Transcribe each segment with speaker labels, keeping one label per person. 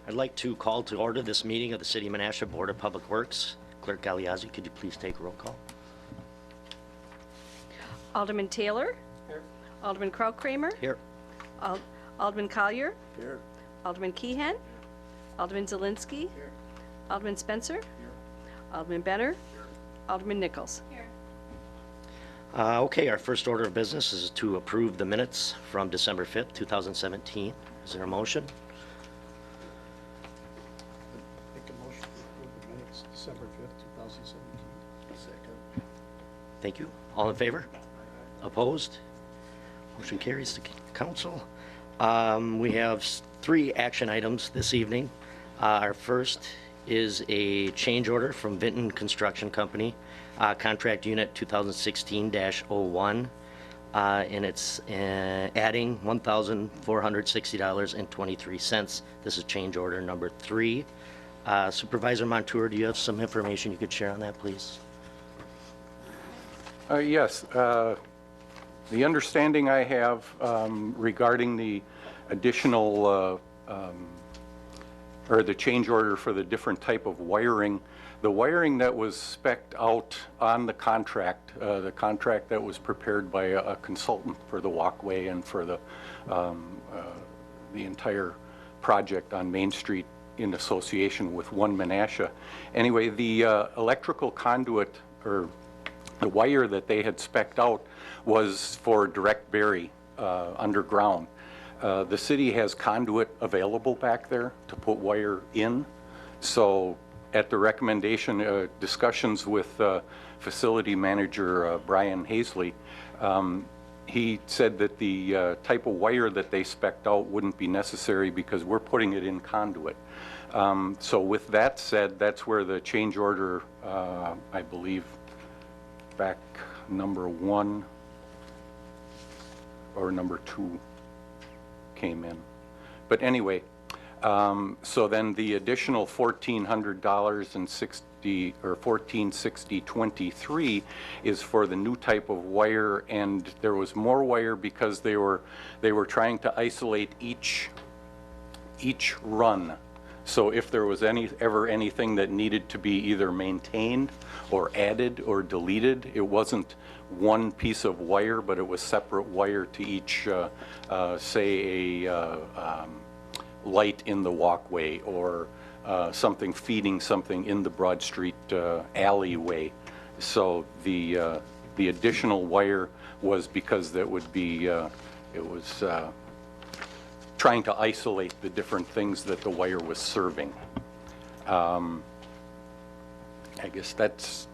Speaker 1: I'd like to call to order this meeting of the City of Menasha Board of Public Works. Clerk Galeazzi, could you please take a roll call?
Speaker 2: Alderman Taylor.
Speaker 3: Here.
Speaker 2: Alderman Kraut-Kramer.
Speaker 1: Here.
Speaker 2: Alderman Collier.
Speaker 3: Here.
Speaker 2: Alderman Keehan. Alderman Zielinski.
Speaker 3: Here.
Speaker 2: Alderman Spencer.
Speaker 3: Here.
Speaker 2: Alderman Benner. Alderman Nichols.
Speaker 1: Okay, our first order of business is to approve the minutes from December 5th, 2017. Is there a motion?
Speaker 3: Make a motion to approve the minutes, December 5th, 2017. Second.
Speaker 1: Thank you. All in favor? Opposed? Motion carries to council. We have three action items this evening. Our first is a change order from Vinton Construction Company, contract unit 2016-01, and it's adding $1,460.23. This is change order number 3. Supervisor Montour, do you have some information you could share on that, please?
Speaker 4: Yes. The understanding I have regarding the additional or the change order for the different type of wiring, the wiring that was spec'd out on the contract that was prepared by a consultant for the Walkway and for the entire project on Main Street in association with One Menasha. Anyway, the electrical conduit or the wire that they had spec'd out was for direct bury underground. The city has conduit available back there to put wire in. So at the recommendation, discussions with facility manager Brian Hazley, he said that the type of wire that they spec'd out wouldn't be necessary because we're putting it in conduit. So with that said, that's where the change order, I believe, back number 1 or number 2 came in. But anyway, so then the additional $1,400.60 or $1,460.23 is for the new type of wire, and there was more wire because they were trying to isolate each run. So if there was ever anything that needed to be either maintained or added or deleted, it wasn't one piece of wire, but it was separate wire to each, say, a light in the walkway or something feeding something in the Broad Street alleyway. So the additional wire was because that would be, it was trying to isolate the different things that the wire was serving. I guess that's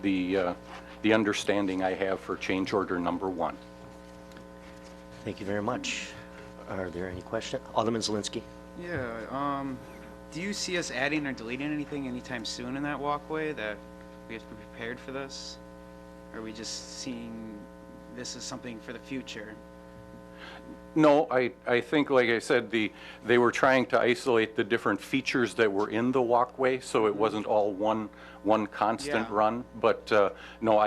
Speaker 4: the understanding I have for change order number 1.
Speaker 1: Thank you very much. Are there any questions? Alderman Zielinski.
Speaker 5: Yeah, do you see us adding or deleting anything anytime soon in that walkway that we have to be prepared for this? Or are we just seeing this as something for the future?
Speaker 4: No, I think, like I said, they were trying to isolate the different features that were in the walkway, so it wasn't all one constant run. But no,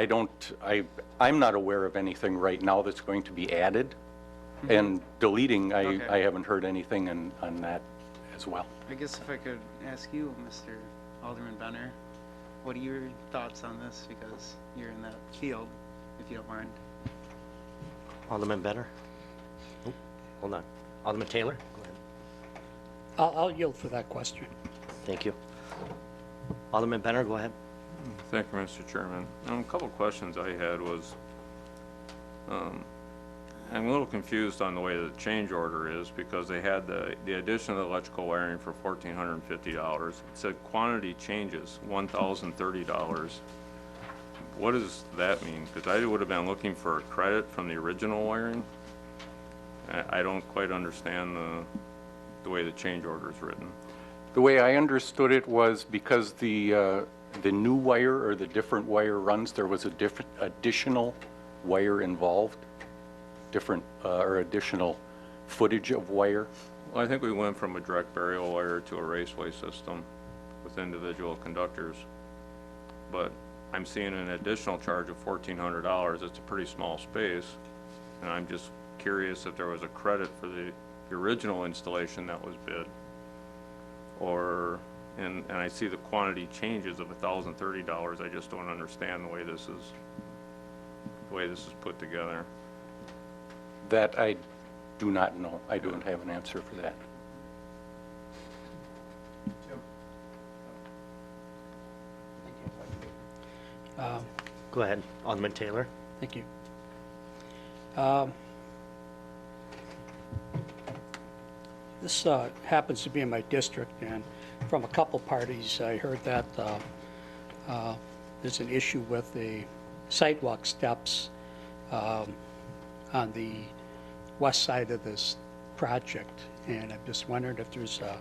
Speaker 4: I'm not aware of anything right now that's going to be added. And deleting, I haven't heard anything on that as well.
Speaker 5: I guess if I could ask you, Mr. Alderman Benner, what are your thoughts on this? Because you're in that field, if you don't mind.
Speaker 1: Alderman Benner. Oh, hold on. Alderman Taylor, go ahead.
Speaker 3: I'll yield for that question.
Speaker 1: Thank you. Alderman Benner, go ahead.
Speaker 6: Thank you, Mr. Chairman. A couple of questions I had was, I'm a little confused on the way the change order is because they had the addition of the electrical wiring for $1,450. It said quantity changes, $1,030. What does that mean? Because I would have been looking for a credit from the original wiring. I don't quite understand the way the change order is written.
Speaker 4: The way I understood it was because the new wire or the different wire runs, there was a different additional wire involved, different or additional footage of wire.
Speaker 6: Well, I think we went from a direct burial wire to a raceway system with individual conductors, but I'm seeing an additional charge of $1,400. It's a pretty small space, and I'm just curious if there was a credit for the original installation that was bid. or, and I see the quantity changes of $1,030. I just don't understand the way this is put together.
Speaker 4: That I do not know. I don't have an answer for that.
Speaker 1: Go ahead, Alderman Taylor.
Speaker 3: Thank you. This happens to be in my district, and from a couple parties, I heard that there's an issue with the sidewalk steps on the west side of this project, and I'm just wondering if there's a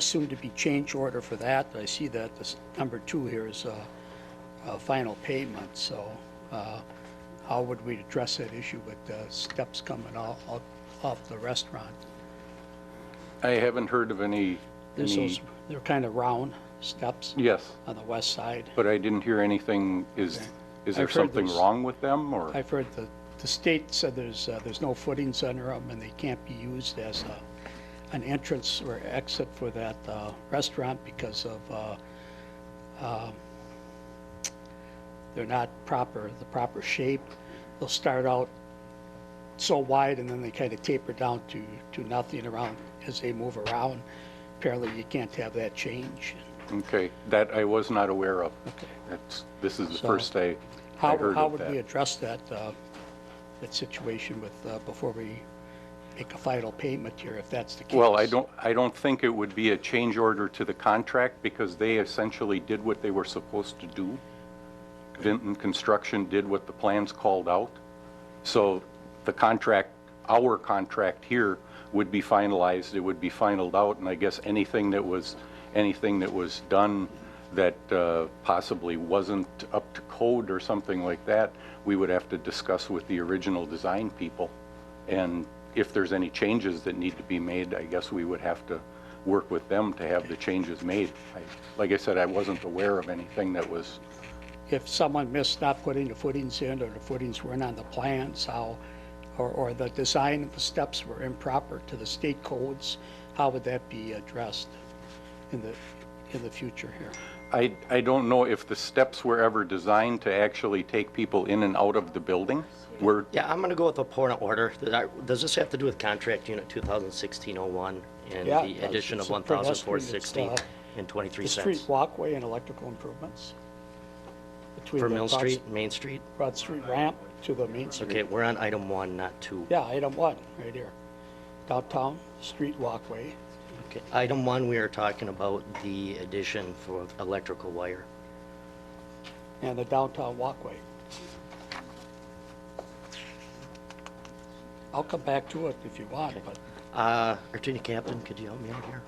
Speaker 3: soon-to-be change order for that. I see that this number 2 here is a final payment, so how would we address that issue with the steps coming off the restaurant?
Speaker 4: I haven't heard of any,
Speaker 3: They're kind of round steps
Speaker 4: yes,
Speaker 3: on the west side.
Speaker 4: but I didn't hear anything. Is there
Speaker 3: I've heard
Speaker 4: something
Speaker 3: there's-
Speaker 4: wrong with them, or?
Speaker 3: I've heard the state said there's no footings under them, and they can't be used as an entrance or exit for that restaurant because of they're not the proper shape. They'll start out so wide, and then they kind of taper down to nothing around as they move around. Apparently, you can't have that change.
Speaker 4: Okay, that I was not aware of.
Speaker 3: Okay.
Speaker 4: This is the
Speaker 3: So,
Speaker 4: first I
Speaker 3: How
Speaker 4: heard of
Speaker 3: would we
Speaker 4: that.
Speaker 3: address that situation before we make a final payment here, if that's the case?
Speaker 4: Well, I don't think it would be a change order to the contract, because they essentially did what they were supposed to do. Vinton Construction did what the plans called out. So the contract, our contract here would be finalized, it would be finalized out, and I guess anything that was done that possibly wasn't up to code or something like that, we would have to discuss with the original design people. And if there's any changes that need to be made, I guess we would have to work with them to have the changes made. Like I said, I wasn't aware of anything that was.
Speaker 3: If someone missed not putting the footings in, or the footings weren't on the plans, or the design of the steps were improper to the state codes, how would that be addressed in the future here?
Speaker 4: I don't know if the steps were ever designed to actually take people in and out of the building.
Speaker 1: Yeah, I'm going to go with a point of order. Does this have to do with contract unit 2016-01 and
Speaker 3: Yeah,
Speaker 1: the
Speaker 3: it does.
Speaker 1: addition of
Speaker 3: It's a pedestrian,
Speaker 1: 1,460
Speaker 3: it's,
Speaker 1: and 23
Speaker 3: The street
Speaker 1: cents?
Speaker 3: walkway and electrical improvements. Between
Speaker 1: For
Speaker 3: the
Speaker 1: Mill
Speaker 3: Broad-
Speaker 1: Street, Main Street?
Speaker 3: Broad Street ramp to the Main Street.
Speaker 1: Okay, we're on item 1, not 2.
Speaker 3: Yeah, item 1, right here. Downtown street walkway.
Speaker 1: Okay, item 1, we are talking about the addition for electrical wire.
Speaker 3: And the downtown walkway. I'll come back to it if you want, but
Speaker 1: Attorney Captain, could you help me out here?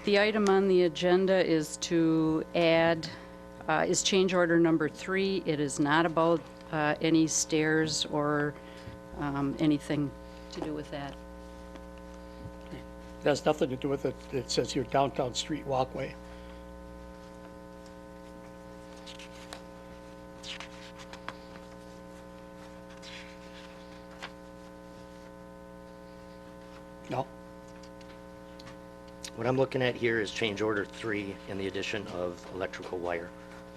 Speaker 7: The item on the agenda is to add, is change order number 3. It is not about any stairs or anything to do with that.
Speaker 3: it has nothing to do with it. It says here downtown street walkway. No?
Speaker 1: What I'm looking at here is change order 3 in the addition of electrical wire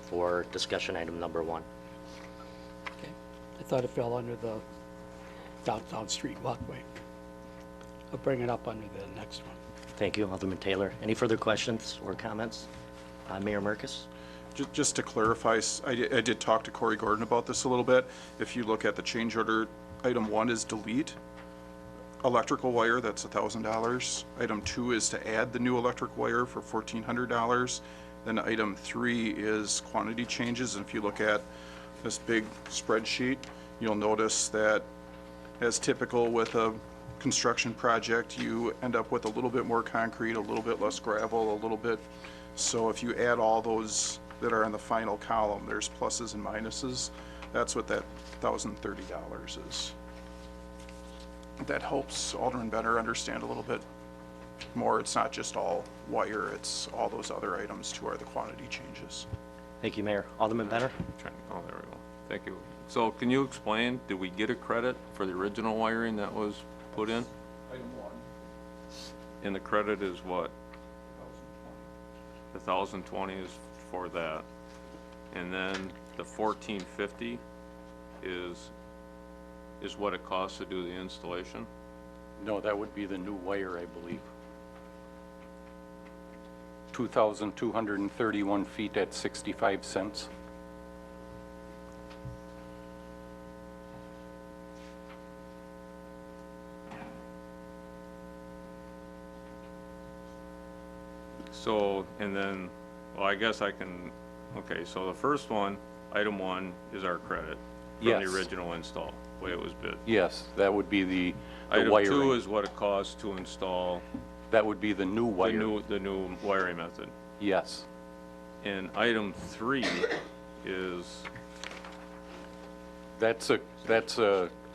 Speaker 1: for discussion item number 1.
Speaker 3: Okay. I thought it fell under the downtown street walkway. I'll bring it up under the next one.
Speaker 1: Thank you, Alderman Taylor. Any further questions or comments? Mayor Merkes?
Speaker 8: Just to clarify, I did talk to Corey Gordon about this a little bit. If you look at the change order, item 1 is delete electrical wire, that's $1,000. Item 2 is to add the new electric wire for $1,400. Then item 3 is quantity changes. And if you look at this big spreadsheet, you'll notice that, as typical with a construction project, you end up with a little bit more concrete, a little bit less gravel, a little bit. So if you add all those that are in the final column, there's pluses and minuses. That's what that $1,030 is. That helps Alderman Benner understand a little bit more. It's not just all wire, it's all those other items too are the quantity changes.
Speaker 1: Thank you, Mayor. Alderman Benner?
Speaker 6: Oh, there we go. Thank you. So can you explain, did we get a credit for the original wiring that was put in?
Speaker 8: Item 1.
Speaker 6: And the credit is what? The 1,020 is for that. And then the 1,450 is what it costs to do the installation?
Speaker 4: No, that would be the new wire, I believe. 2,231 feet at 65 cents.
Speaker 6: So, and then, well, I guess I can, okay, so the first one, item 1, is our credit from
Speaker 4: Yes.
Speaker 6: the original install, the way it was bid.
Speaker 4: Yes, that would be the
Speaker 6: Item
Speaker 4: wiring.
Speaker 6: 2 is what it costs to install
Speaker 4: That would be the new wire.
Speaker 6: the new wiring method.
Speaker 4: Yes.
Speaker 6: And item 3 is,
Speaker 4: That's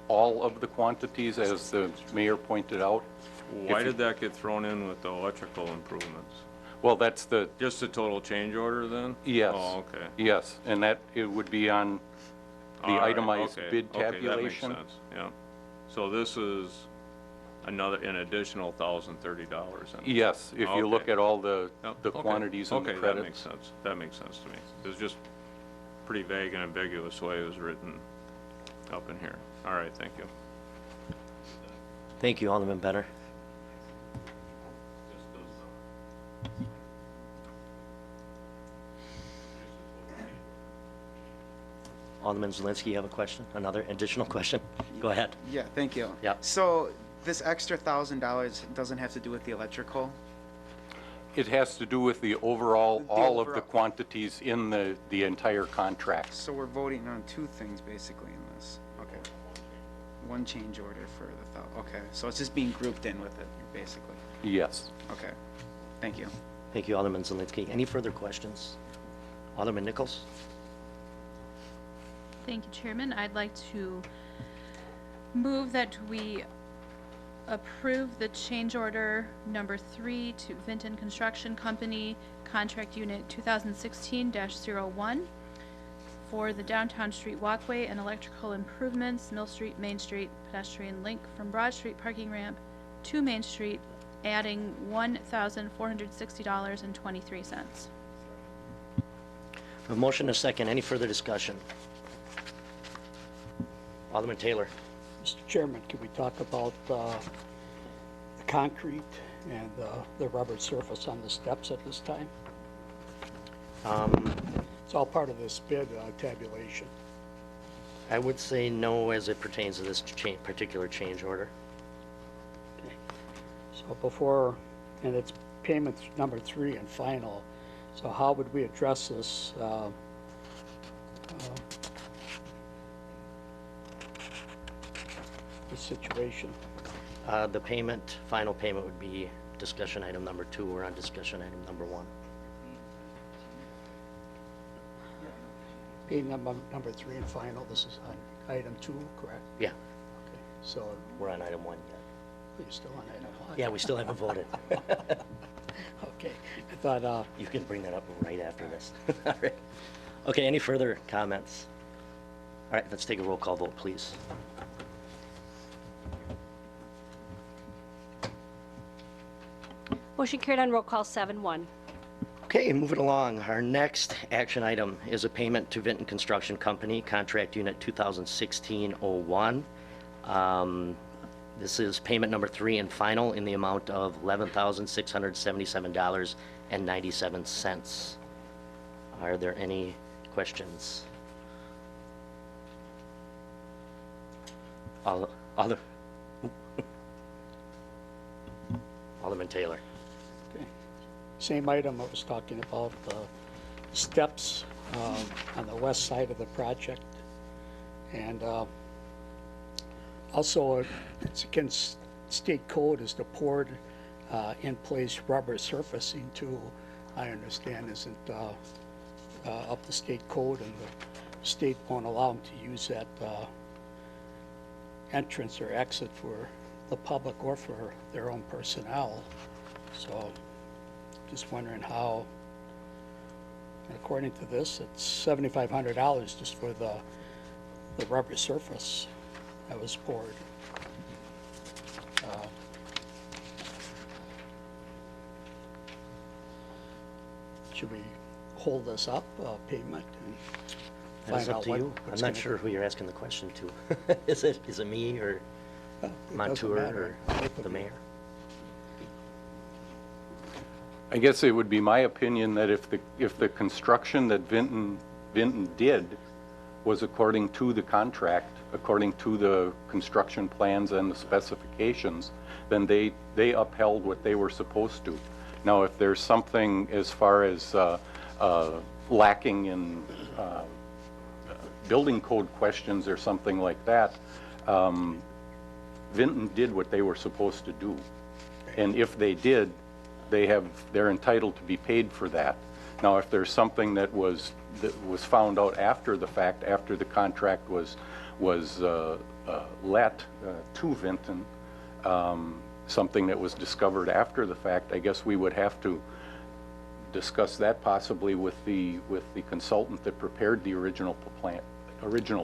Speaker 4: all of the quantities, as the mayor pointed out.
Speaker 6: why
Speaker 4: If-
Speaker 6: did that get thrown in with the electrical improvements?
Speaker 4: Well, that's the,
Speaker 6: Just a total change order then?
Speaker 4: yes.
Speaker 6: Oh, okay.
Speaker 4: Yes, and that, it would be on the
Speaker 6: All right,
Speaker 4: itemized
Speaker 6: okay,
Speaker 4: bid
Speaker 6: okay,
Speaker 4: tabulation.
Speaker 6: that makes sense, yeah. So this is an additional $1,030 then?
Speaker 4: Yes, if you look
Speaker 6: Okay.
Speaker 4: at all the
Speaker 6: Yep,
Speaker 4: the
Speaker 6: okay.
Speaker 4: quantities and the
Speaker 6: Okay,
Speaker 4: credits.
Speaker 6: that makes sense. That makes sense to me. It was just pretty vague and ambiguous the way it was written up in here. All right, thank you.
Speaker 1: Thank you, Alderman Benner. Alderman Zelinski, you have a question? Another additional question? Go ahead.
Speaker 5: Yeah, thank you.
Speaker 1: Yep.
Speaker 5: So this extra $1,000 doesn't have to do with the electrical?
Speaker 4: It has to do with the overall, all of the
Speaker 5: overall-
Speaker 4: quantities in the entire contract.
Speaker 5: So we're voting on two things basically in this. Okay. One change order for the okay. So it's just being grouped in with it, basically.
Speaker 4: Yes.
Speaker 5: Okay. Thank you.
Speaker 1: Thank you, Alderman Zelinski. Any further questions? Alderman Nichols?
Speaker 9: Thank you, Chairman. I'd like to move that we approve the change order number 3 to Vinton Construction Company, contract unit 2016-01 for the downtown street walkway and electrical improvements, Mill Street, Main Street, pedestrian link from Broad Street parking ramp to Main Street, adding $1,460.23.
Speaker 1: A motion, a second. Any further discussion? Alderman Taylor?
Speaker 3: Mr. Chairman, can we talk about the concrete and the rubber surface on the steps at this time? It's all part of this bid tabulation.
Speaker 1: I would say no as it pertains to this particular change order.
Speaker 3: Okay. So before, and it's payment number 3 and final, so how would we address this? This situation?
Speaker 1: The payment, final payment would be discussion item number 2. We're on discussion item number 1.
Speaker 3: Pay number 3 and final, this is on item 2, correct?
Speaker 1: Yeah,
Speaker 3: Okay, so
Speaker 1: we're on item 1 yet.
Speaker 3: you're still on item 1?
Speaker 1: Yeah, we still haven't voted.
Speaker 3: Okay, I thought,
Speaker 1: You can bring that up right after this. All right. Okay, any further comments? All right, let's take a roll call vote, please.
Speaker 2: Motion carried on roll call 7-1.
Speaker 1: Okay, moving along. Our next action item is a payment to Vinton Construction Company, contract unit 2016-01. This is payment number 3 and final in the amount of $11,677.97. Are there any questions? Alderman Taylor.
Speaker 3: okay. Same item I was talking about, the steps on the west side of the project. And also, it's against state code is the poured in-place rubber surfacing too, I understand isn't up to state code, and the state won't allow them to use that entrance or exit for the public or for their own personnel. So just wondering how, and according to this, it's $7,500 just for the rubber surface that was poured. should we hold this up, payment, and
Speaker 1: That's
Speaker 3: find
Speaker 1: up
Speaker 3: out
Speaker 1: to
Speaker 3: what?
Speaker 1: you. I'm
Speaker 3: what's
Speaker 1: not
Speaker 3: gonna-
Speaker 1: sure who you're asking the question to. Is it me or
Speaker 3: It doesn't
Speaker 1: Montour
Speaker 3: matter.
Speaker 1: or
Speaker 3: It could
Speaker 1: the
Speaker 3: be-
Speaker 1: mayor?
Speaker 4: I guess it would be my opinion that if the construction that Vinton did was according to the contract, according to the construction plans and the specifications, then they upheld what they were supposed to. Now, if there's something as far as lacking in building code questions or something like that, Vinton did what they were supposed to do. And if they did, they're entitled to be paid for that. Now, if there's something that was found out after the fact, after the contract was let to Vinton, something that was discovered after the fact, I guess we would have to discuss that possibly with the consultant that prepared the original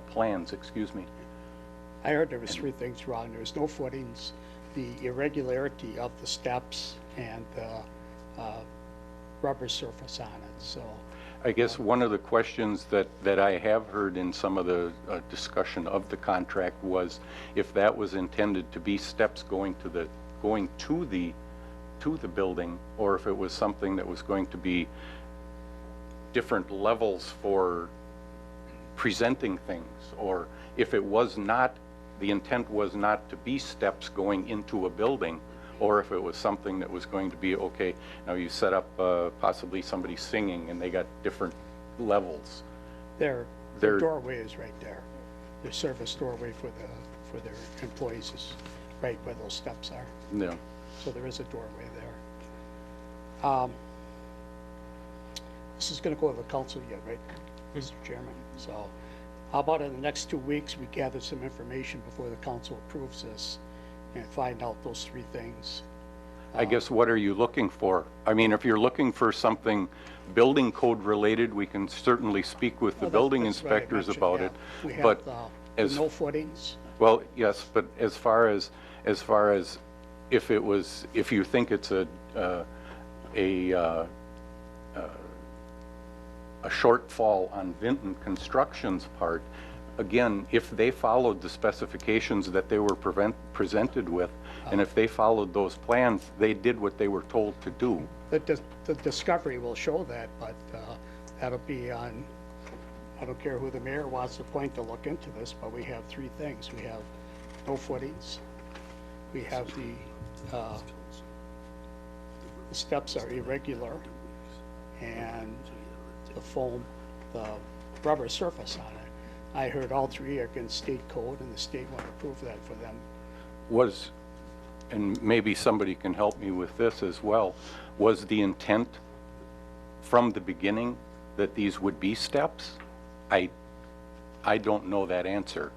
Speaker 4: plans, excuse me.
Speaker 3: I heard there was 3 things wrong. There was no footings, the irregularity of the steps, and the rubber surface on it, so.
Speaker 4: I guess one of the questions that I have heard in some of the discussion of the contract was if that was intended to be steps going to the building, or if it was something that was going to be different levels for presenting things, or if it was not, the intent was not to be steps going into a building, or if it was something that was going to be, okay, now you set up possibly somebody singing and they got different levels.
Speaker 3: Their
Speaker 4: Their-
Speaker 3: doorway is right there. Their service doorway for their employees is right where those steps are.
Speaker 4: Yeah.
Speaker 3: So there is a doorway there. This is gonna go to the council yet, right, Mr. Chairman? So how about in the next 2 weeks, we gather some information before the council approves this and find out those 3 things.
Speaker 4: I guess what are you looking for? I mean, if you're looking for something building code related, we can certainly speak with the
Speaker 3: Well,
Speaker 4: building
Speaker 3: that's what I
Speaker 4: inspectors
Speaker 3: mentioned,
Speaker 4: about
Speaker 3: yeah.
Speaker 4: it.
Speaker 3: We
Speaker 4: But
Speaker 3: have
Speaker 4: as
Speaker 3: no footings.
Speaker 4: Well, yes, but as far as if you think it's a shortfall on Vinton Construction's part, again, if they followed the specifications that they were presented with, and if they followed those plans, they did what they were told to do.
Speaker 3: The discovery will show that, but that'll be on, I don't care who the mayor wants to appoint to look into this, but we have 3 things. We have no footings. We have the steps are irregular, and the foam, the rubber surface on it. I heard all 3 are against state code, and the state won't approve that for them.
Speaker 4: And maybe somebody can help me with this as well, was the intent from the beginning that these would be steps? I don't know that answer.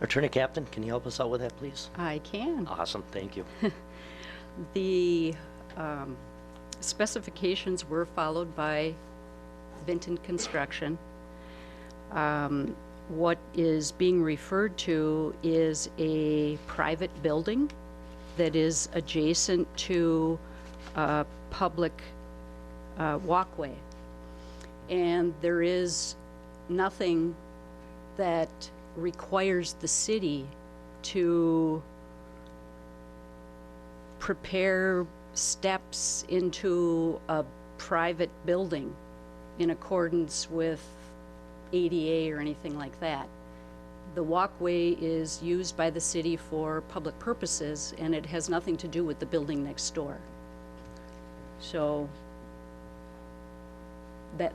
Speaker 1: Attorney Captain, can you help us out with that, please?
Speaker 7: I can.
Speaker 1: Awesome, thank you.
Speaker 7: The specifications were followed by Vinton Construction. What is being referred to is a private building that is adjacent to a public walkway. And there is nothing that requires the city to prepare steps into a private building in accordance with ADA or anything like that. The walkway is used by the city for public purposes, and it has nothing to do with the building next door. So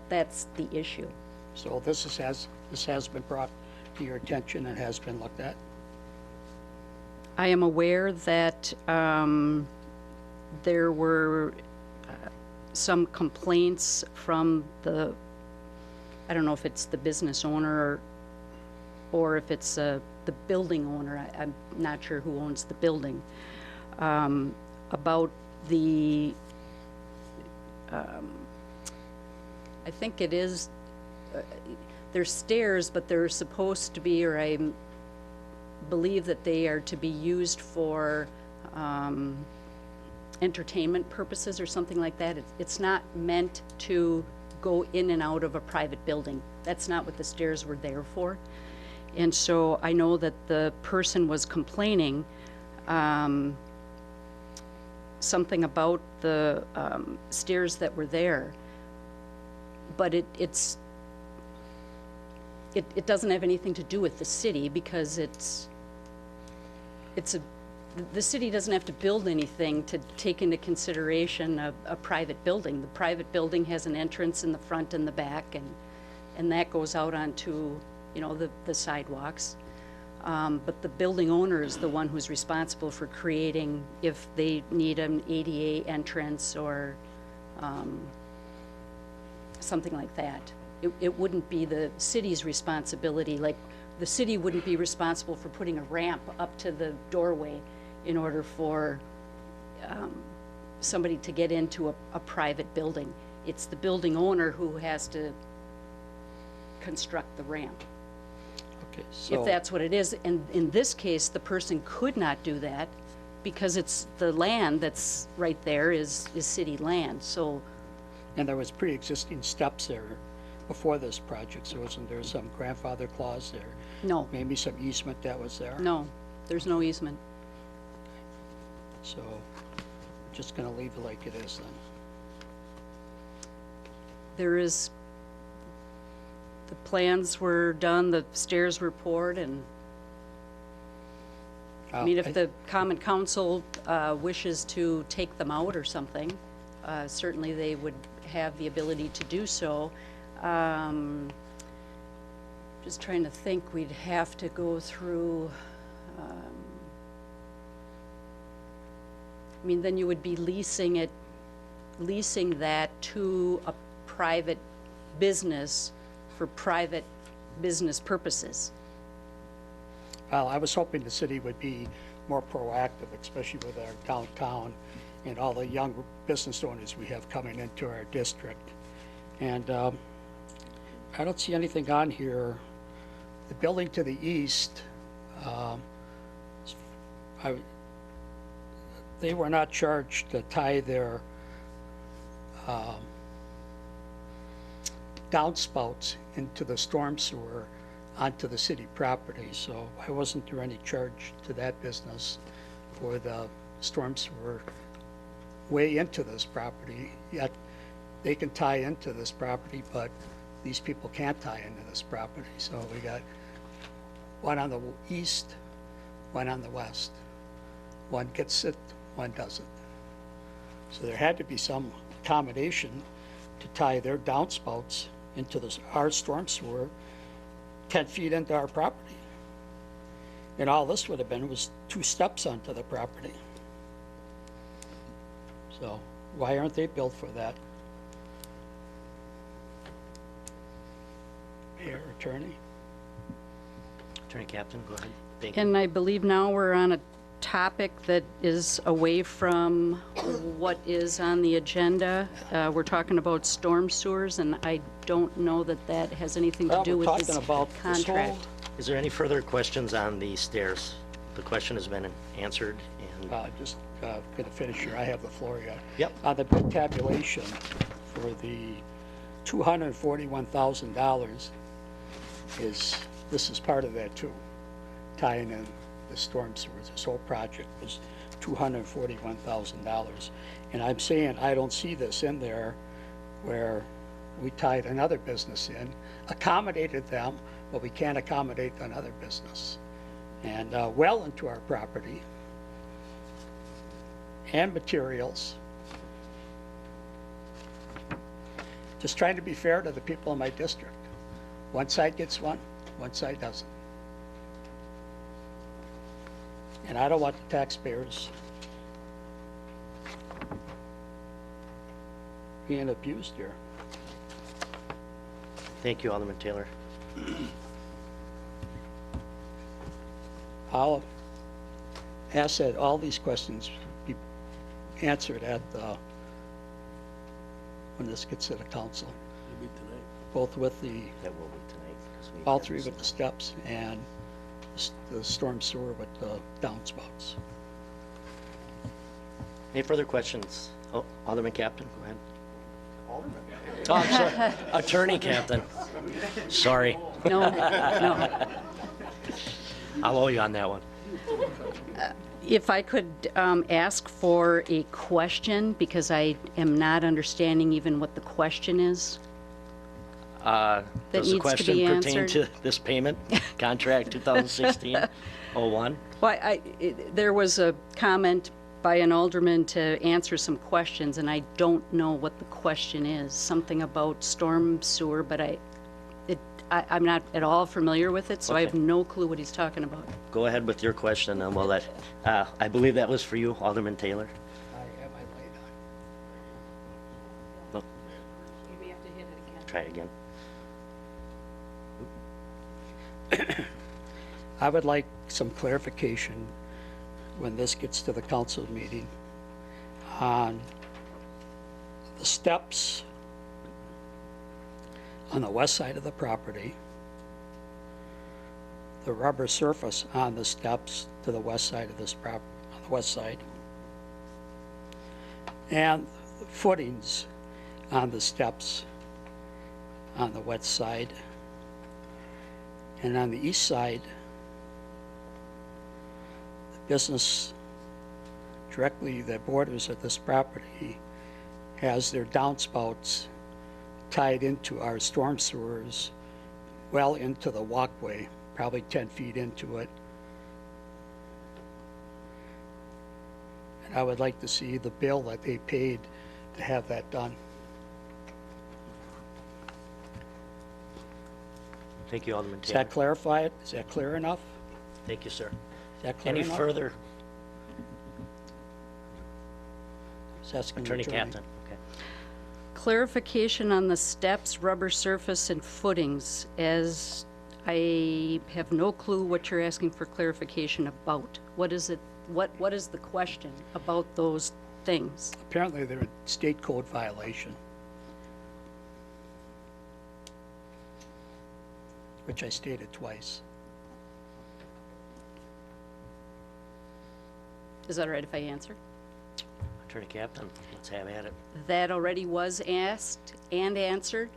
Speaker 7: that's the issue.
Speaker 3: So this has been brought to your attention and has been looked at?
Speaker 7: I am aware that there were some complaints from the, I don't know if it's the business owner or if it's the building owner, I'm not sure who owns the building, about the, I think it is, there's stairs, but they're supposed to be, or I believe that they are to be used for entertainment purposes or something like that. It's not meant to go in and out of a private building. That's not what the stairs were there for. And so I know that the person was complaining something about the stairs that were there, but it doesn't have anything to do with the city, because the city doesn't have to build anything to take into consideration a private building. The private building has an entrance in the front and the back, and that goes out onto, you know, the sidewalks. But the building owner is the one who's responsible for creating, if they need an ADA entrance or something like that. It wouldn't be the city's responsibility. Like, the city wouldn't be responsible for putting a ramp up to the doorway in order for somebody to get into a private building. It's the building owner who has to construct the ramp,
Speaker 3: Okay, so.
Speaker 7: if that's what it is. And in this case, the person could not do that because it's the land that's right there is city land, so.
Speaker 3: And there was pre-existing steps there before this project, so wasn't there some grandfather clause there?
Speaker 7: No,
Speaker 3: Maybe some easement that was there?
Speaker 7: no, there's no easement.
Speaker 3: So, we're just gonna leave it like it is then.
Speaker 7: There is, the plans were done, the stairs were poured, and, I mean, if the common council wishes to take them out or something, certainly they would have the ability to do so. Just trying to think, we'd have to go through, I mean, then you would be leasing that to a private business for private business purposes.
Speaker 3: Well, I was hoping the city would be more proactive, especially with our downtown and all the young business owners we have coming into our district. And I don't see anything on here. The building to the east, they were not charged to tie their downspouts into the storm sewer onto the city property, so why wasn't there any charge to that business for the storm sewer way into this property? Yet they can tie into this property, but these people can't tie into this property. So we got one on the east, one on the west. One gets it, one doesn't. So there had to be some accommodation to tie their downspouts into our storm sewer 10 feet into our property. And all this would have been was 2 steps onto the property. So why aren't they billed for that? Mayor, attorney?
Speaker 1: Attorney Captain, go ahead. Thank you.
Speaker 7: And I believe now we're on a topic that is away from what is on the agenda. We're talking about storm sewers, and I don't know that that has anything to
Speaker 3: Well,
Speaker 7: do
Speaker 3: we're
Speaker 7: with this
Speaker 3: talking about this whole-
Speaker 7: contract.
Speaker 1: Is there any further questions on the stairs? The question has been answered, and
Speaker 3: Just going to finish here. I have the floor yet.
Speaker 1: Yep.
Speaker 3: On the bid tabulation for the $241,000 this is part of that too, tying in the storm sewers. This whole project was $241,000. And I'm saying I don't see this in there where we tied another business in, accommodated them, but we can't accommodate another business. And well into our property and materials. Just trying to be fair to the people in my district. One side gets one side doesn't. And I don't want the taxpayers being abused here.
Speaker 1: thank you, Alderman Taylor.
Speaker 3: I'll ask that all these questions be answered at when this gets to the council. Both with the,
Speaker 1: That will be tonight. 'cause we
Speaker 3: all
Speaker 1: have
Speaker 3: three
Speaker 1: this-
Speaker 3: with the steps and the storm sewer with the downspouts.
Speaker 1: Any further questions? Oh, Alderman Captain, go ahead. Oh, I'm sorry. Attorney Captain. Sorry.
Speaker 7: No, no.
Speaker 1: I'll owe you on that one.
Speaker 7: If I could ask for a question, because I am not understanding even what the question is. That
Speaker 1: Does the
Speaker 7: needs to
Speaker 1: question
Speaker 7: be
Speaker 1: pertain
Speaker 7: answered.
Speaker 1: to this payment, contract 2016-01?
Speaker 7: Well, there was a comment by an alderman to answer some questions, and I don't know what the question is. Something about storm sewer, but I'm not at all familiar with it, so I have
Speaker 1: Okay.
Speaker 7: no clue what he's talking about.
Speaker 1: Go ahead with your question, and we'll let, I believe that was for you, Alderman Taylor.
Speaker 3: I have my light on.
Speaker 1: No, try it again.
Speaker 3: I would like some clarification when this gets to the council meeting on the steps on the west side of the property, the rubber surface on the steps to the west side of this on the west side, and the footings on the steps on the west side. And on the east side, the business directly that borders at this property has their downspouts tied into our storm sewers well into the walkway, probably 10 feet into it. And I would like to see the bill that they paid to have that done.
Speaker 1: Thank you, Alderman
Speaker 3: Does
Speaker 1: Taylor.
Speaker 3: that clarify it? Is that clear enough?
Speaker 1: Thank you, sir.
Speaker 3: Is that clear
Speaker 1: Any
Speaker 3: enough?
Speaker 1: further?
Speaker 3: Just asking the
Speaker 1: Attorney Captain, okay.
Speaker 7: Clarification on the steps, rubber surface, and footings, as I have no clue what you're asking for clarification about. What is it, what is the question about those things?
Speaker 3: Apparently, they're a state code violation, which I stated twice.
Speaker 7: Is that all right if I answer?
Speaker 1: Attorney Captain, let's have at it.
Speaker 7: That already was asked and answered.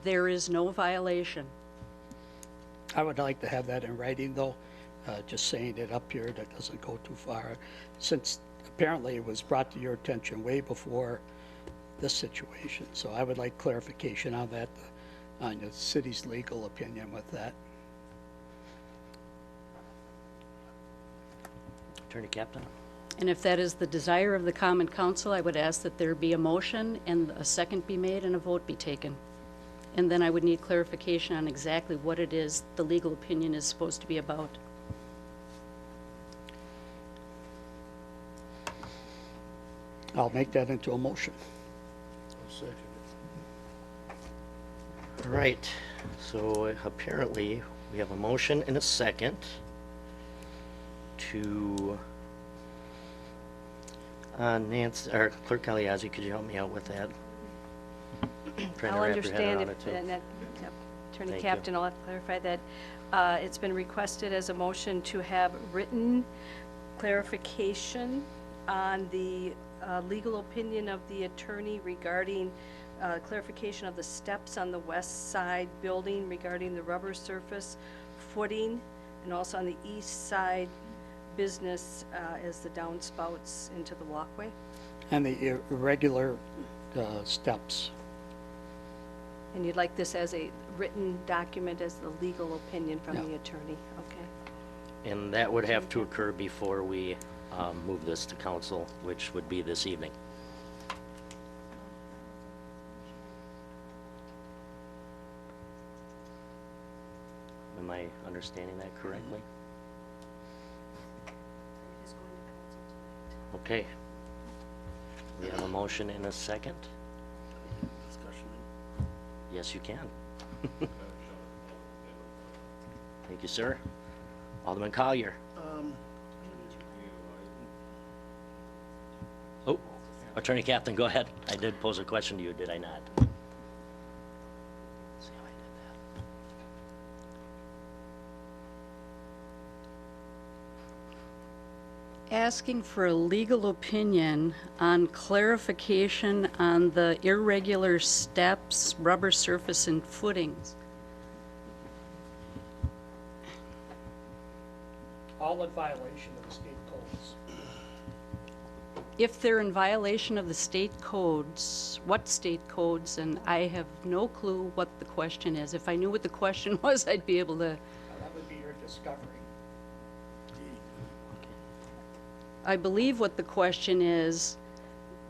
Speaker 7: There is no violation.
Speaker 3: I would like to have that in writing, though. Just saying it up here, that doesn't go too far, since apparently it was brought to your attention way before this situation. So I would like clarification on that, on the city's legal opinion with that.
Speaker 1: Attorney Captain?
Speaker 7: And if that is the desire of the common council, I would ask that there be a motion and a second be made and a vote be taken. And then I would need clarification on exactly what it is the legal opinion is supposed to be about.
Speaker 3: I'll make that into a motion.
Speaker 1: All right, so apparently we have a motion and a second to, Nancy, or Clerk Cagliazzi, could you help me out with that? Trying to
Speaker 2: I'll
Speaker 1: wrap your head
Speaker 2: understand
Speaker 1: around
Speaker 2: if,
Speaker 1: it, too.
Speaker 2: and that, yep, Attorney
Speaker 1: Thank you.
Speaker 2: Captain, I'll have to clarify that. It's been requested as a motion to have written clarification on the legal opinion of the attorney regarding clarification of the steps on the west side building regarding the rubber surface footing, and also on the east side business as the downspouts into the walkway.
Speaker 3: And the irregular steps.
Speaker 2: And you'd like this as a written document as the legal opinion from
Speaker 3: Yeah.
Speaker 2: the attorney, okay?
Speaker 1: And that would have to occur before we move this to council, which would be this evening. Am I understanding that correctly? Okay. We have a motion and a second? Yes, you can. Thank you, sir. Alderman Collier. Oh, Attorney Captain, go ahead. I did pose a question to you, did I not? See how I did that?
Speaker 7: asking for a legal opinion on clarification on the irregular steps, rubber surface, and footings.
Speaker 3: All in violation of the state codes.
Speaker 7: If they're in violation of the state codes, what state codes? And I have no clue what the question is. If I knew what the question was, I'd be able to.
Speaker 3: That would be your discovery.
Speaker 7: I believe what the question is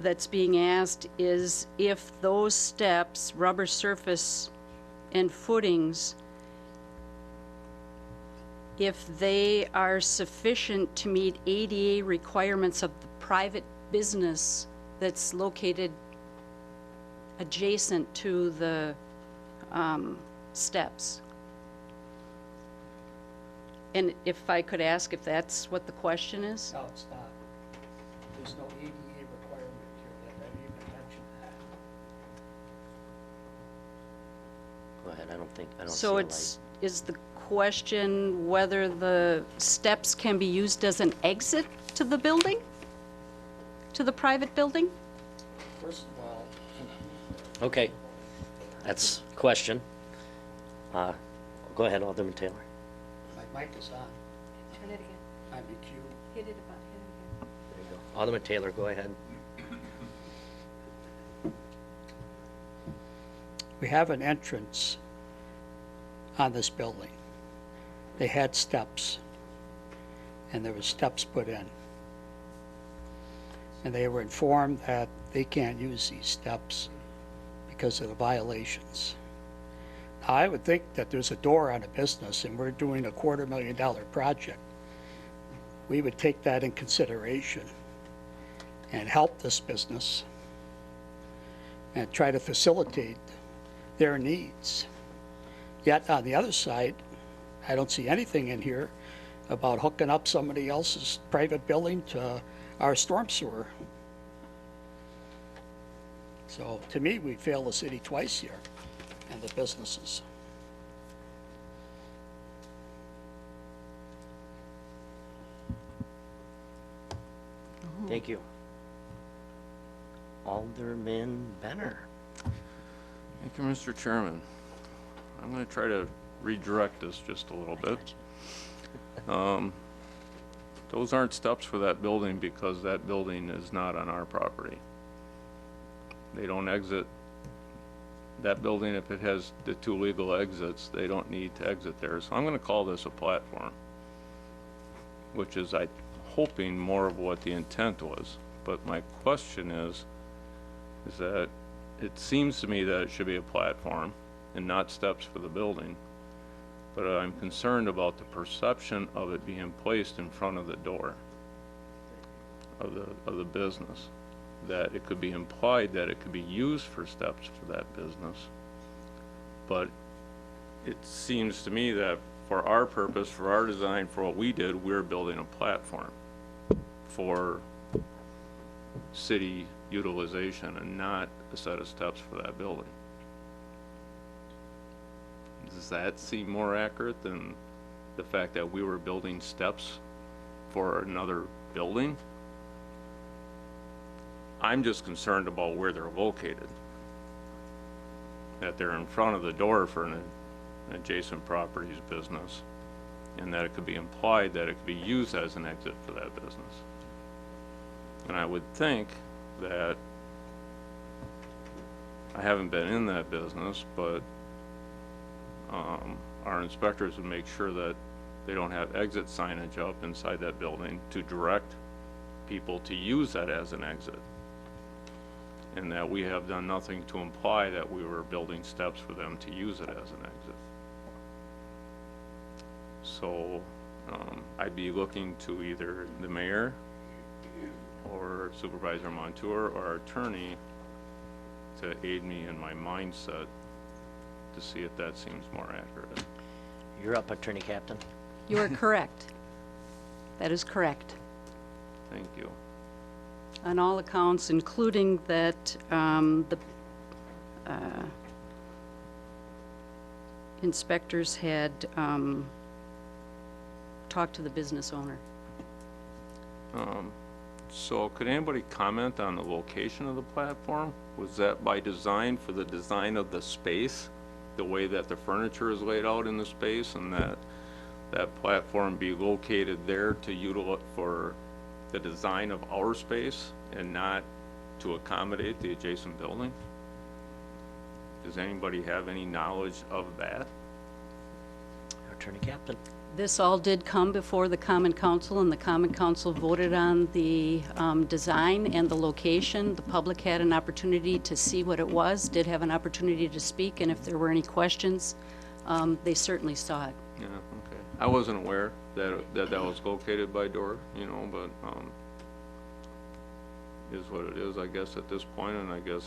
Speaker 7: that's being asked is if those steps, rubber surface and footings, if they are sufficient to meet ADA requirements of the private business that's located adjacent to the steps. And if I could ask if that's what the question is?
Speaker 3: No, it's not. There's no ADA requirement here that I even mentioned that.
Speaker 1: Go ahead, I don't see
Speaker 7: So
Speaker 1: a light.
Speaker 7: is the question whether the steps can be used as an exit to the building? To the private building?
Speaker 3: First of all,
Speaker 1: Okay, that's a question. Go ahead, Alderman Taylor.
Speaker 3: my mic is on.
Speaker 2: Turn it again.
Speaker 3: I'm in queue.
Speaker 2: Hit it about, hit it again.
Speaker 1: There you go. Alderman Taylor, go ahead.
Speaker 3: We have an entrance on this building. They had steps, and there were steps put in. And they were informed that they can't use these steps because of the violations. Now, I would think that there's a door on a business, and we're doing a $250,000 project. We would take that in consideration and help this business and try to facilitate their needs. Yet, on the other side, I don't see anything in here about hooking up somebody else's private building to our storm sewer. So, to me, we fail the city twice here, and the businesses.
Speaker 1: Thank you. Alderman Benner.
Speaker 6: Thank you, Mr. Chairman. I'm going to try to redirect this just a little bit. Those aren't steps for that building because that building is not on our property. They don't exit that building if it has the 2 legal exits. They don't need to exit there. So I'm going to call this a platform, which is, I'm hoping, more of what the intent was. But my question is that it seems to me that it should be a platform and not steps for the building. But I'm concerned about the perception of it being placed in front of the door of the business. That it could be implied that it could be used for steps for that business. But it seems to me that for our purpose, for our design, for what we did, we're building a platform for city utilization and not a set of steps for that building. Does that seem more accurate than the fact that we were building steps for another building? I'm just concerned about where they're located. That they're in front of the door for an adjacent property's business, and that it could be implied that it could be used as an exit for that business. And I would think that, I haven't been in that business, but our inspectors would make sure that they don't have exit signage up inside that building to direct people to use that as an exit. And that we have done nothing to imply that we were building steps for them to use it as an exit. So I'd be looking to either the mayor or Supervisor Montour or our attorney to aid me in my mindset to see if that seems more accurate.
Speaker 1: You're up, Attorney Captain.
Speaker 7: You are correct. That is correct.
Speaker 6: Thank you.
Speaker 7: On all accounts, including that the inspectors had talked to the business owner.
Speaker 6: So could anybody comment on the location of the platform? Was that by design for the design of the space, the way that the furniture is laid out in the space, and that platform be located there to utilize for the design of our space and not to accommodate the adjacent building? Does anybody have any knowledge of that?
Speaker 1: Attorney Captain.
Speaker 7: This all did come before the Common Council, and the Common Council voted on the design and the location. The public had an opportunity to see what it was, did have an opportunity to speak, and if there were any questions, they certainly saw it.
Speaker 6: Yeah, okay. I wasn't aware that that was located by door, you know, but, is what it is, I guess, at this point, and I guess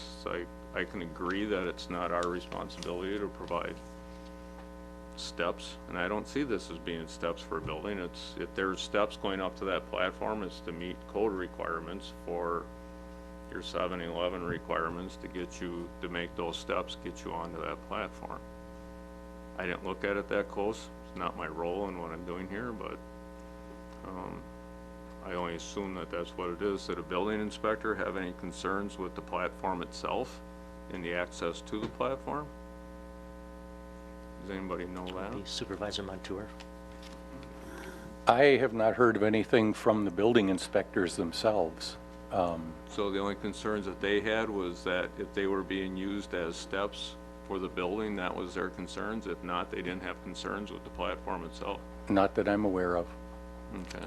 Speaker 6: I can agree that it's not our responsibility to provide steps, and I don't see this as being steps for a building. It's, if there's steps going up to that platform, it's to meet code requirements for your 7-Eleven requirements to get you, to make those steps, get you onto that platform. I didn't look at it that close. It's not my role in what I'm doing here, but I only assume that that's what it is. Did a building inspector have any concerns with the platform itself and the access to the platform? Does anybody know that?
Speaker 1: Supervisor Montour.
Speaker 4: I have not heard of anything from the building inspectors themselves.
Speaker 6: So the only concerns that they had was that if they were being used as steps for the building, that was their concerns. If not, they didn't have concerns with the platform itself.
Speaker 4: Not that I'm aware of.
Speaker 6: Okay.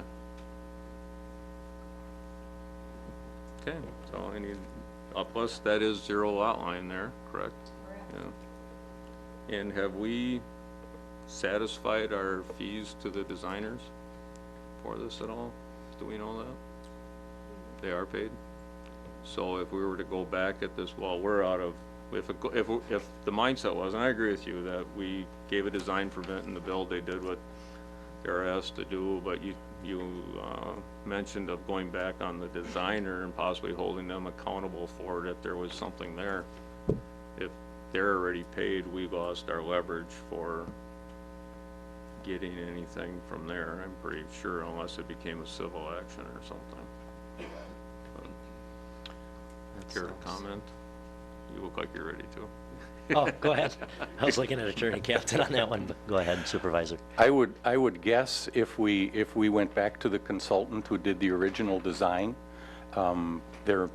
Speaker 6: Okay, so I need, plus that is 0 lot line there, correct? Yeah. And have we satisfied our fees to the designers for this at all? Do we know that? They are paid? So if we were to go back at this, well, we're out of, if the mindset was, and I agree with you, that we gave a design for Benton to build, they did what they're asked to do, but you mentioned of going back on the designer and possibly holding them accountable for it if there was something there. If they're already paid, we lost our leverage for getting anything from there, I'm pretty sure, unless it became a civil action or something. Care to comment? You look like you're ready to.
Speaker 1: Oh, go ahead. I was looking at Attorney Captain on that one, but go ahead, Supervisor.
Speaker 4: I would guess if we went back to the consultant who did the original design, there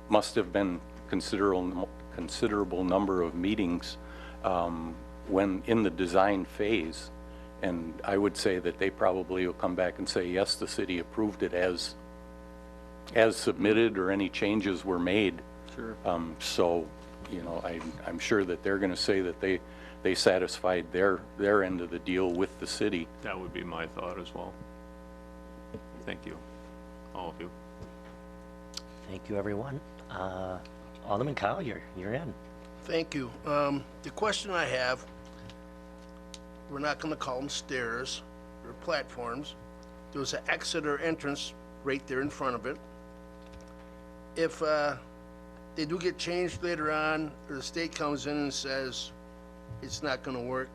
Speaker 4: must have been considerable number of meetings when in the design phase, and I would say that they probably will come back and say, yes, the city approved it as submitted, or any changes were made.
Speaker 6: Sure.
Speaker 4: So, you know, I'm sure that they're going to say that they satisfied their end of the deal with the city.
Speaker 6: That would be my thought as well. Thank you, all of you.
Speaker 1: Thank you, everyone. Alderman Kyle, you're in.
Speaker 10: Thank you. The question I have, we're not going to call them stairs or platforms. There was an exit or entrance right there in front of it. If they do get changed later on, or the state comes in and says it's not going to work,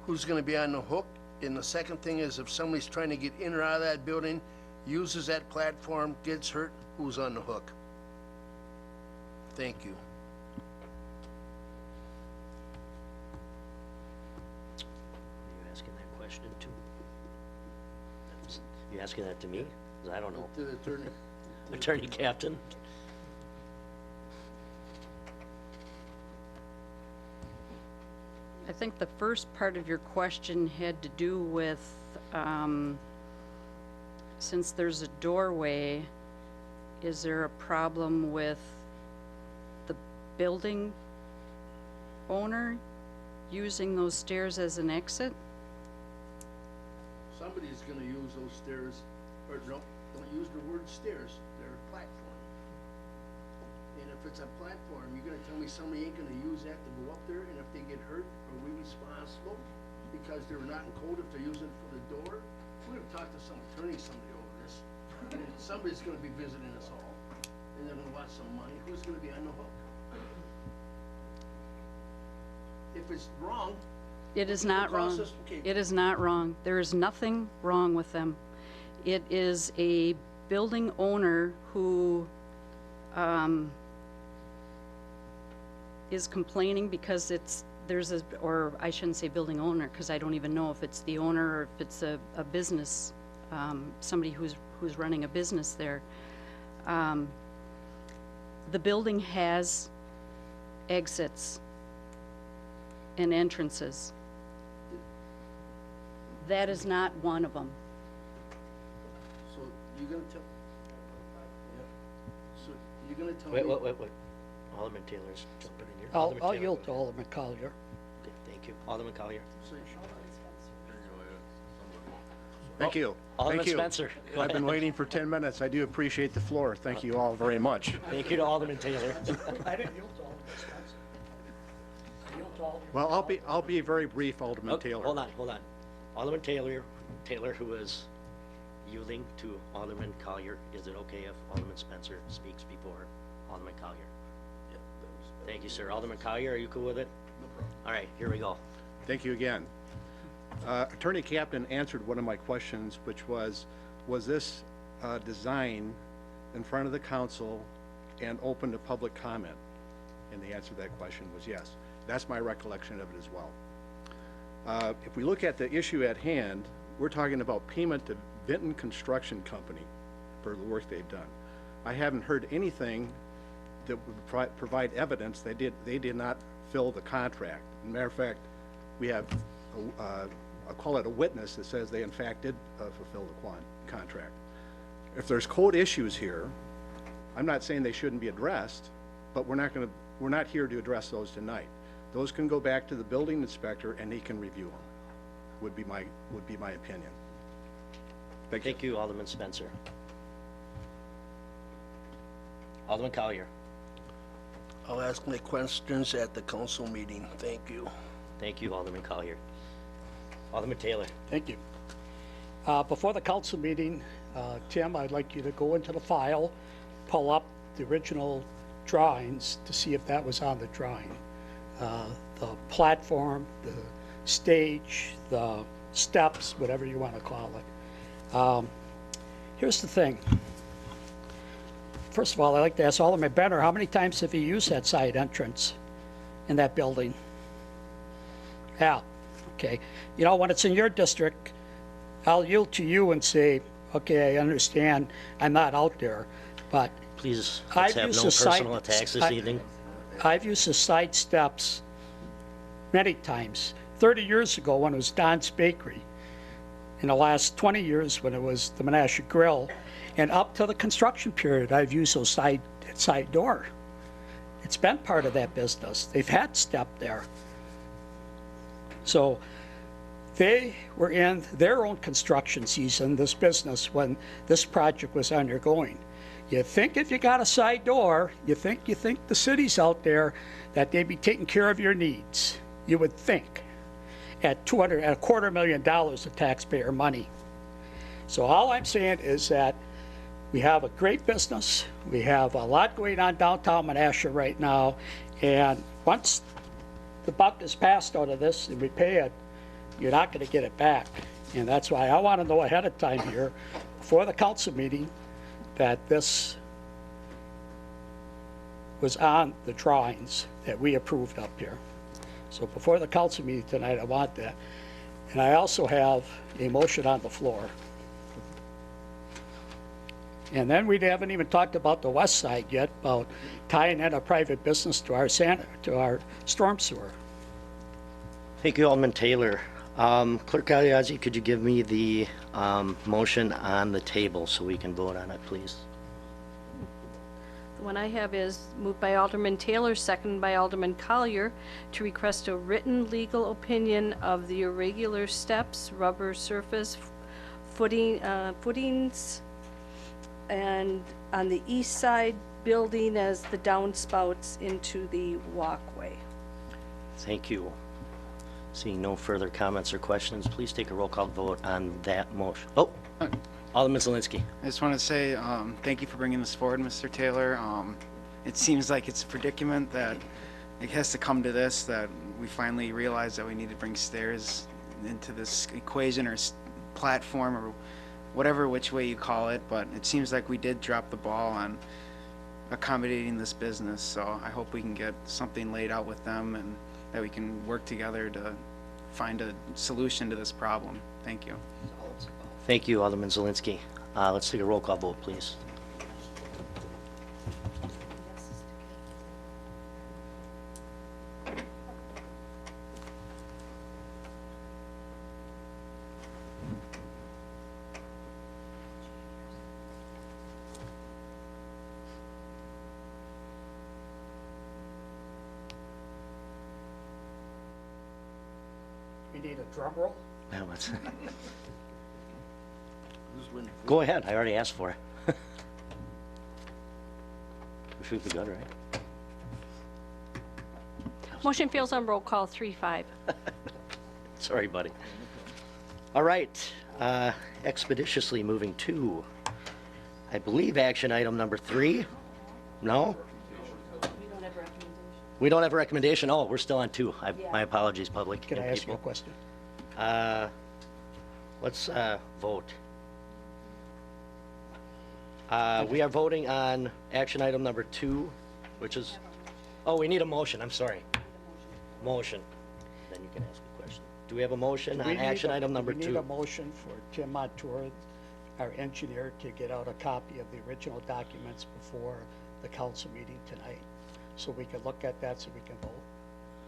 Speaker 10: who's going to be on the hook? And the second thing is, if somebody's trying to get in or out of that building, uses that platform, gets hurt, who's on the hook? Thank you.
Speaker 1: Are you asking that question too? You asking that to me? 'Cause I don't know.
Speaker 10: To the attorney.
Speaker 1: Attorney Captain?
Speaker 7: I think the first part of your question had to do with, since there's a doorway, is there a problem with the building owner using those stairs as an exit?
Speaker 10: Somebody's going to use those stairs, or no, don't use the word stairs, they're a platform. And if it's a platform, you're going to tell me somebody ain't going to use that to go up there, and if they get hurt, are we responsible? Because they're not in code if they're using it for the door? We're going to talk to some attorney someday over this. And somebody's going to be visiting us all, and they're going to want some money. Who's going to be on the hook? If it's wrong,
Speaker 7: It is not wrong.
Speaker 10: process- okay.
Speaker 7: It is not wrong. There is nothing wrong with them. It is a building owner who is complaining because or I shouldn't say building owner, because I don't even know if it's the owner or if it's a business, somebody who's running a business there. The building has exits and entrances. That is not one of them.
Speaker 10: So you're gonna tell, so you're gonna tell me.
Speaker 1: Wait. Alderman Taylor's jumping in here.
Speaker 3: I'll
Speaker 1: Alderman Taylor,
Speaker 3: yield
Speaker 1: go
Speaker 3: to
Speaker 1: ahead.
Speaker 3: Alderman Collier.
Speaker 1: Okay, thank you. Alderman Collier.
Speaker 11: Thank you.
Speaker 1: Alderman
Speaker 11: Thank you.
Speaker 1: Spencer, go
Speaker 11: I've been
Speaker 1: ahead.
Speaker 11: waiting for 10 minutes. I do appreciate the floor. Thank you all very much.
Speaker 1: Thank you to Alderman Taylor.
Speaker 3: I didn't yield to Alderman Spencer. I yield to Alderman.
Speaker 11: Well, I'll be very brief, Alderman
Speaker 1: Okay,
Speaker 11: Taylor.
Speaker 1: hold on. Alderman Taylor, who is yielding to Alderman Collier, is it okay if Alderman Spencer speaks before Alderman Collier? Thank you, sir. Alderman Collier, are you cool with it? No problem. All right, here we go.
Speaker 11: Thank you again. Attorney Captain answered one of my questions, which was this design in front of the council and open to public comment? And the answer to that question was yes. That's my recollection of it as well. If we look at the issue at hand, we're talking about payment to Vinton Construction Company for the work they've done. I haven't heard anything that would provide evidence they did not fill the contract. As a matter of fact, we have I'll call it a witness that says they in fact did fulfill the contract. If there's code issues here, I'm not saying they shouldn't be addressed, but we're not here to address those tonight. Those can go back to the building inspector and he can review them. Would be my opinion.
Speaker 1: Thank you, Alderman Spencer. Alderman Collier.
Speaker 10: I'll ask my questions at the council meeting. Thank you.
Speaker 1: Thank you, Alderman Collier. Alderman Taylor.
Speaker 3: Thank you. Before the council meeting, Tim, I'd like you to go into the file, pull up the original drawings to see if that was on the drawing. The platform, the stage, the steps, whatever you want to call it. Here's the thing. First of all, I'd like to ask Alderman Benner, how many times have you used that side entrance in that building? Yeah, okay. You know, when it's in your district, I'll yield to you and say, okay, I understand, I'm not out there, but
Speaker 1: Please, let's have no personal attacks this evening.
Speaker 3: I've used the side steps many times. 30 years ago when it was Don's Bakery, in the last 20 years when it was the Menasha Grill, and up to the construction period, I've used those side door. It's been part of that business. They've had step there. So they were in their own construction season, this business, when this project was undergoing. You think if you got a side door, you think the city's out there, that they'd be taking care of your needs. You would think. At $250,000 of taxpayer money. So all I'm saying is that we have a great business. We have a lot going on downtown Menasha right now. And once the buck is passed out of this and we pay it, you're not going to get it back. And that's why I want to know ahead of time here, before the council meeting, that this was on the drawings that we approved up here. So before the council meeting tonight, I want that. And I also have a motion on the floor. And then we haven't even talked about the west side yet, about tying in a private business to our storm sewer.
Speaker 1: Thank you, Alderman Taylor. Clerk Aliazi, could you give me the motion on the table so we can vote on it, please?
Speaker 2: The one I have is moved by Alderman Taylor, seconded by Alderman Collier, to request a written legal opinion of the irregular steps, rubber surface, footings, and on the east side building as the downspouts into the walkway.
Speaker 1: Thank you. Seeing no further comments or questions, please take a roll call vote on that motion. Oh, Alderman Zelinski.
Speaker 5: I just want to say thank you for bringing this forward, Mr. Taylor. It seems like it's a predicament that it has to come to this, that we finally realize that we need to bring stairs into this equation or platform or whatever which way you call it, but it seems like we did drop the ball on accommodating this business, so I hope we can get something laid out with them and that we can work together to find a solution to this problem. Thank you.
Speaker 1: Thank you, Alderman Zelinski. Let's take a roll call vote, please.
Speaker 3: We need a drum roll?
Speaker 1: Yeah, let's- Go ahead, I already asked for it. We shoot the gun, right?
Speaker 2: Motion fails on roll call 3-5.
Speaker 1: Sorry, buddy. All right, expeditiously moving to, I believe, action item number 3. No? We don't have a recommendation? Oh, we're still on 2. My apologies, public.
Speaker 3: Can
Speaker 1: and
Speaker 3: I ask you a
Speaker 1: people.
Speaker 3: question?
Speaker 1: Let's vote. We are voting on action item number 2, which is, oh, we need a motion, I'm sorry. Motion. Then you can ask a question. Do we have a motion on action item number 2?
Speaker 3: We need a motion for Tim Montour, our engineer, to get out a copy of the original documents before the council meeting tonight, so we can look at that, so we can vote.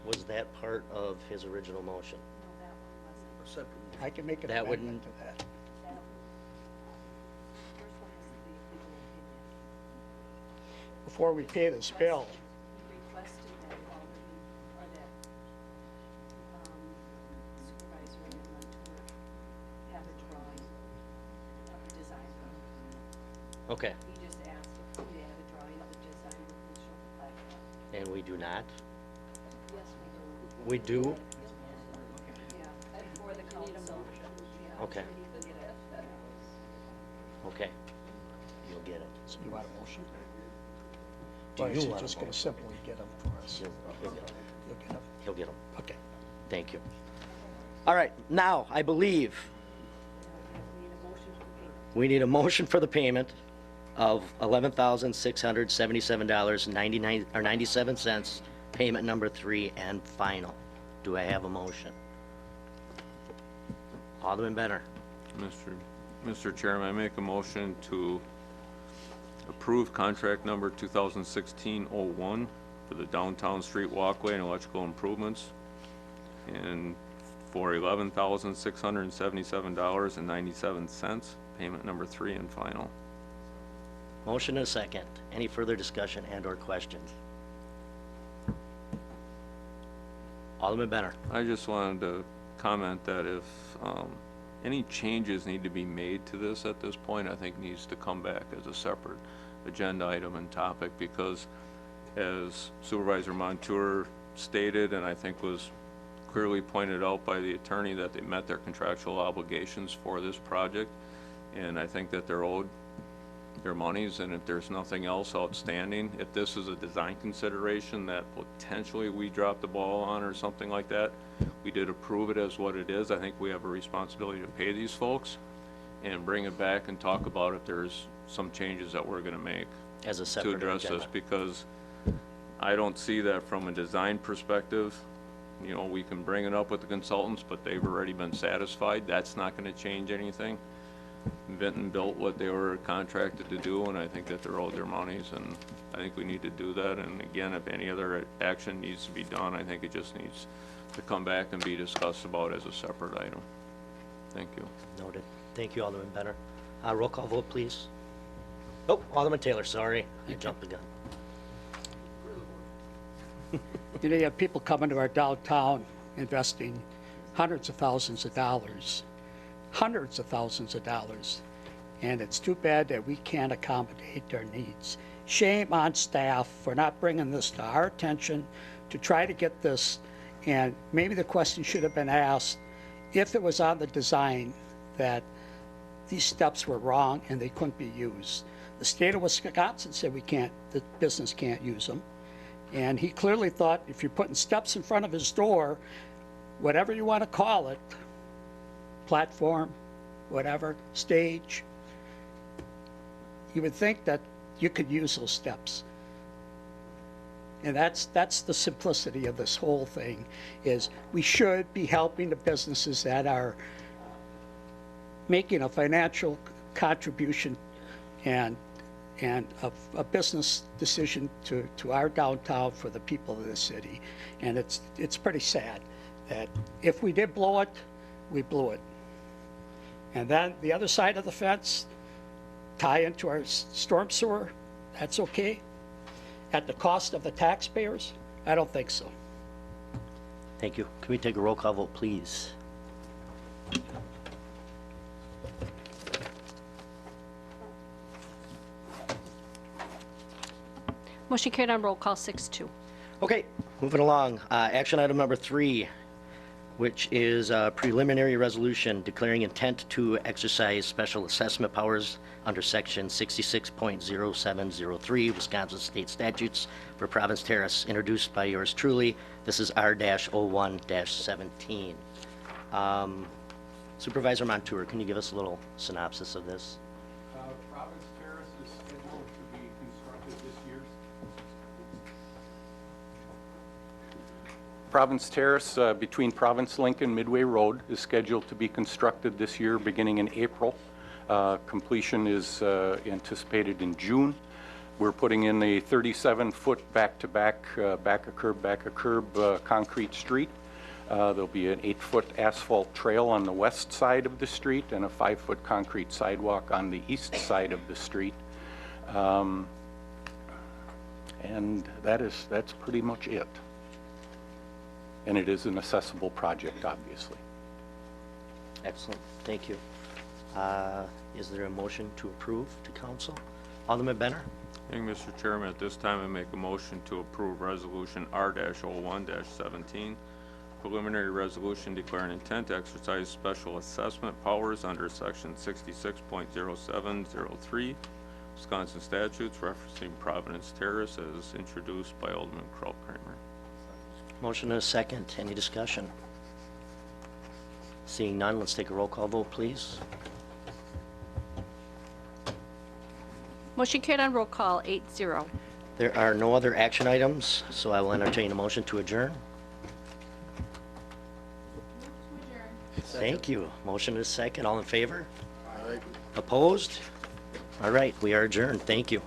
Speaker 1: Was that part of his original motion?
Speaker 3: I can make an
Speaker 1: That
Speaker 3: amendment
Speaker 1: wouldn't-
Speaker 3: to that. Before we pay this bill,
Speaker 2: Requested that Alderman, or that Supervisor Montour have a drawing of the design.
Speaker 1: Okay,
Speaker 2: He just asked if we had a drawing of the design with the show platform.
Speaker 1: and we do not?
Speaker 2: Yes,
Speaker 1: We do?
Speaker 2: yeah, for the council. Yeah.
Speaker 1: Okay. Okay. You'll get it.
Speaker 3: so you want a motion?
Speaker 1: Do
Speaker 3: Or
Speaker 1: you
Speaker 3: is he
Speaker 1: want a
Speaker 3: just gonna
Speaker 1: motion?
Speaker 3: simply get them for us?
Speaker 1: He'll get them.
Speaker 3: You'll get them?
Speaker 1: He'll get them.
Speaker 3: Okay.
Speaker 1: Thank you. All right, now, I believe we need a motion for the payment of $11,677.97, payment number 3 and final. Do I have a motion? Alderman Benner.
Speaker 6: Mr. Chairman, I make a motion to approve contract number 2016-01 for the downtown street walkway and electrical improvements, and for $11,677.97, payment number 3 and final.
Speaker 1: Motion and a second. Any further discussion and/or questions? Alderman Benner.
Speaker 6: I just wanted to comment that if any changes need to be made to this at this point, I think needs to come back as a separate agenda item and topic, because as Supervisor Montour stated, and I think was clearly pointed out by the attorney, that they met their contractual obligations for this project, and I think that they're owed their monies, and if there's nothing else outstanding, if this is a design consideration that potentially we dropped the ball on or something like that, we did approve it as what it is. I think we have a responsibility to pay these folks and bring it back and talk about if there's some changes that we're gonna make
Speaker 1: As a
Speaker 6: to
Speaker 1: separate
Speaker 6: address
Speaker 1: agenda.
Speaker 6: this, because I don't see that from a design perspective. You know, we can bring it up with the consultants, but they've already been satisfied. That's not gonna change anything. Vinton built what they were contracted to do, and I think that they're owed their monies, and I think we need to do that. And again, if any other action needs to be done, I think it just needs to come back and be discussed about as a separate item. Thank you.
Speaker 1: Noted. Thank you, Alderman Benner. Roll call vote, please. Oh, Alderman Taylor, sorry. I jumped the gun.
Speaker 3: You know, you have people coming to our downtown investing hundreds of thousands of dollars, and it's too bad that we can't accommodate their needs. Shame on staff for not bringing this to our attention to try to get this, and maybe the question should have been asked if it was on the design that these steps were wrong and they couldn't be used. The state of Wisconsin said the business can't use them. And he clearly thought if you're putting steps in front of his door, whatever you want to call it, platform, whatever, stage. You would think that you could use those steps. And that's the simplicity of this whole thing, is we should be helping the businesses that are making a financial contribution and a business decision to our downtown for the people of the city. And it's pretty sad that if we did blow it, we blew it. And then the other side of the fence, tie into our storm sewer, that's okay? At the cost of the taxpayers? I don't think so.
Speaker 1: Thank you. Can we take a roll call vote, please?
Speaker 2: Motion carried on roll call 6-2.
Speaker 1: Okay, moving along. Action item number 3, which is a preliminary resolution declaring intent to exercise special assessment powers under section 66.0703 Wisconsin State Statutes for Province Terrace, introduced by yours truly. This is R-01-17. Supervisor Montour, can you give us a little synopsis of this?
Speaker 4: Province Terrace is scheduled to be constructed this year. Province Terrace, between Province Link and Midway Road, is scheduled to be constructed this year, beginning in April. Completion is anticipated in June. We're putting in a 37-foot back-to-back, back-a-curb, concrete street. There'll be an 8-foot asphalt trail on the west side of the street and a 5-foot concrete sidewalk on the east side of the street. And that's pretty much it. And it is an accessible project, obviously.
Speaker 1: Excellent, thank you. Is there a motion to approve to council? Alderman Benner?
Speaker 6: Thank you, Mr. Chairman. At this time, I make a motion to approve Resolution R-01-17, preliminary resolution declaring intent to exercise special assessment powers under Section 66.0703 Wisconsin statutes referencing Providence Terrace, as introduced by Alderman Kraut-Kramer.
Speaker 1: Motion and a second. Any discussion? Seeing none, let's take a roll call vote, please.
Speaker 2: Motion carried on roll call 8-0.
Speaker 1: There are no other action items, so I will entertain a motion to adjourn. Thank you. Motion is second. All in favor? Opposed? All right, we are adjourned. Thank you.